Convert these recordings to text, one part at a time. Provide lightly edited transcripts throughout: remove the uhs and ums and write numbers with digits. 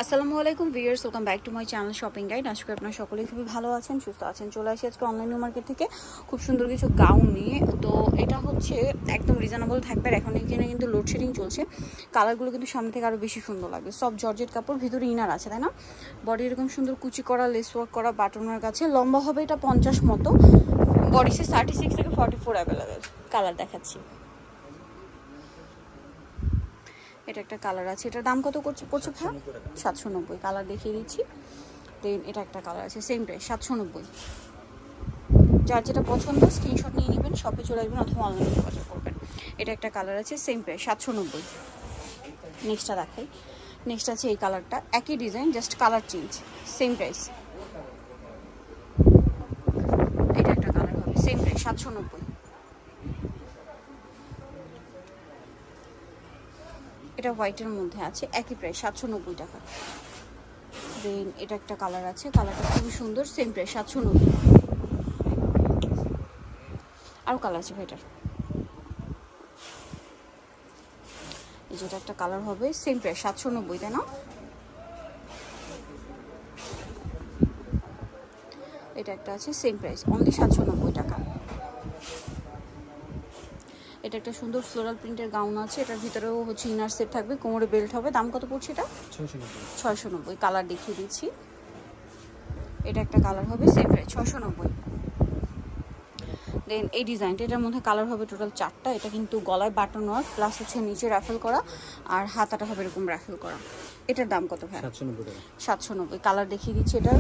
আসসালামু আলাইকুম viewers, welcome back to my channel shopping guide. আশা করি আপনারা সকলেই খুবই ভালো আছেন, সুস্থ আছেন। চলে আসি আজকে অনলাইন মার্কেট থেকে খুব সুন্দর কিছু গাউন নিয়ে। তো এটা হচ্ছে একদম রিজনেবল থাকবে। আর এখন এখানে কিন্তু লোডশেডিং চলছে, কালারগুলো কিন্তু সামনে থেকে আরও বেশি সুন্দর লাগবে। সব জর্জেট কাপড়, ভিতরে ইনার আছে, তাই না? বডি এরকম সুন্দর কুচি করা, লেস ওয়ার্ক করা, বাটনের কাছে। লম্বা হবে এটা 50 মতো, বডি সাইজ 36 থেকে 44 অ্যাভেলেবেল। কালার দেখাচ্ছি। এটা একটা কালার আছে, এটার দাম কত পড়ছে ভাই? 790। কালার দেখিয়ে দিচ্ছি। দেন এটা একটা কালার আছে, সেম প্রাইস 790। যার যেটা পছন্দ স্ক্রিনশট নিয়ে নেবেন, শপে চলে আসবেন অথবা অনলাইনে যোগাযোগ করবেন। এটা একটা কালার আছে, সেম প্রাইস 790। নেক্সটটা দেখাই। নেক্সট আছে এই কালারটা, একই design, just colour change, same price. এটা একটা কালার হবে, সেম প্রাইস 790। এটা হোয়াইটের মধ্যে আছে, একই প্রাইস 790 টাকা। দেন এটা একটা কালার আছে, কালারটা খুবই সুন্দর, সেম প্রাইস 790। আরও কালার আছে ভাইটার। এই যেটা একটা কালার হবে, সেম প্রাইস 790, তাই না? এটা একটা আছে, সেম প্রাইস, অনলি 790 টাকা। এটা একটা সুন্দর ফ্লোরাল প্রিন্টের গাউন আছে, এটার ভিতরেও হচ্ছে ইনার সেট থাকবে, কোমরে বেল্ট হবে। দাম কত পড়ছে এটা? 690। কালার দেখিয়ে দিচ্ছি। এটা একটা কালার হবে, সেম প্রাইস 690। দেন এই ডিজাইনটা, এটার মধ্যে কালার হবে টোটাল 4টা। এটা কিন্তু গলায় বাটন ওয়ার্ক প্লাস হচ্ছে নিচে রাফেল করা, আর হাতাটা হবে এরকম রাফেল করা। এটার দাম কত ভাই? 790। কালার দেখিয়ে দিচ্ছি এটার।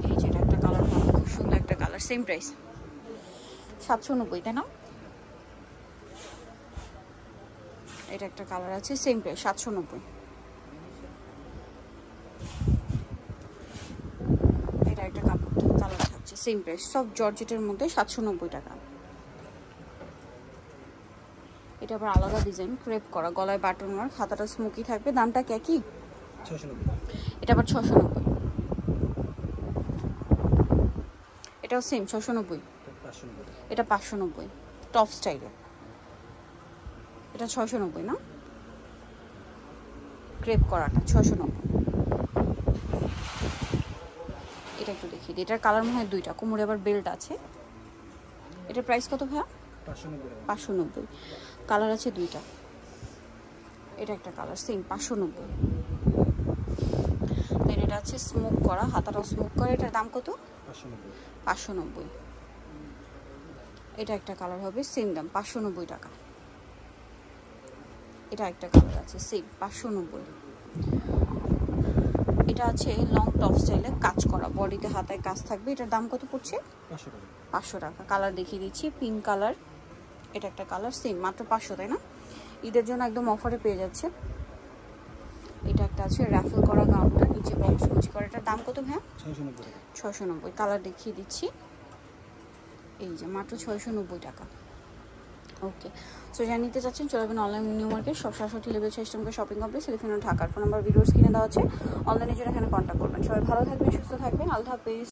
এই যে এটা একটা কালার হবে, খুব সুন্দর একটা কালার, সেম প্রাইস 790, তাই না? এটা একটা কালার আছে, সেম প্রাইস 790। এটা একটা কালার থাকছে, সেম প্রাইস, সব জর্জেটের মধ্যে 790 টাকা। এটা আবার আলাদা ডিজাইন, ক্রেপ করা, গলায় বাটন ওয়ার্ক, হাতাটা স্মোকি থাকবে। দামটা কি? 690। এটা আবার 690। এটাও সেম 690। এটা 590, টপ স্টাইলে। এটা 690 না? ক্রেপ করাটা 690। এটা একটু দেখিয়ে দিই। এটার কালার মনে হয় 2টা, কোমরে আবার বেল্ট আছে। এটার প্রাইস কত ভাইয়া? 590। কালার আছে 2টা। এটা একটা কালার, সেম 590। দেন এটা আছে স্মোক করা, হাতাটাও স্মোক করা। এটার দাম কত? 590। এটা একটা কালার হবে, সেম দাম 590 টাকা। এটা একটা কালার আছে, সেম 590। এটা আছে লং টপ স্টাইলে, কাজ করা, বডিতে হাতায় কাজ থাকবে। এটার দাম কত পড়ছে? 500 টাকা। কালার দেখিয়ে দিচ্ছি, পিঙ্ক কালার। এটা একটা কালার, সেম মাত্র 500, তাই না? ঈদের জন্য একদম অফারে পেয়ে যাচ্ছে। এটা একটা আছে রাফেল করা গাউনটা, নিচে বক্স কুচি করা। এটার দাম কত ভাইয়া? 690। কালার দেখিয়ে দিচ্ছি। এই যে মাত্র 690 টাকা। ওকে, সো যা নিতে চাচ্ছেন চলে যাবেন অনলাইন নিউ মার্কেট, সব 67 লেভেল সিস্টেমকে শপিং কমপ্লেক্স, টেলিফোন ঢাকার। ফোন নাম্বার ভিডিওস কিনে দেওয়া আছে, অনলাইনে জন্য এখানে কন্ট্যাক্ট করবেন। সবাই ভালো থাকবেন, সুস্থ থাকবেন, আল্লাহ হাফেজ।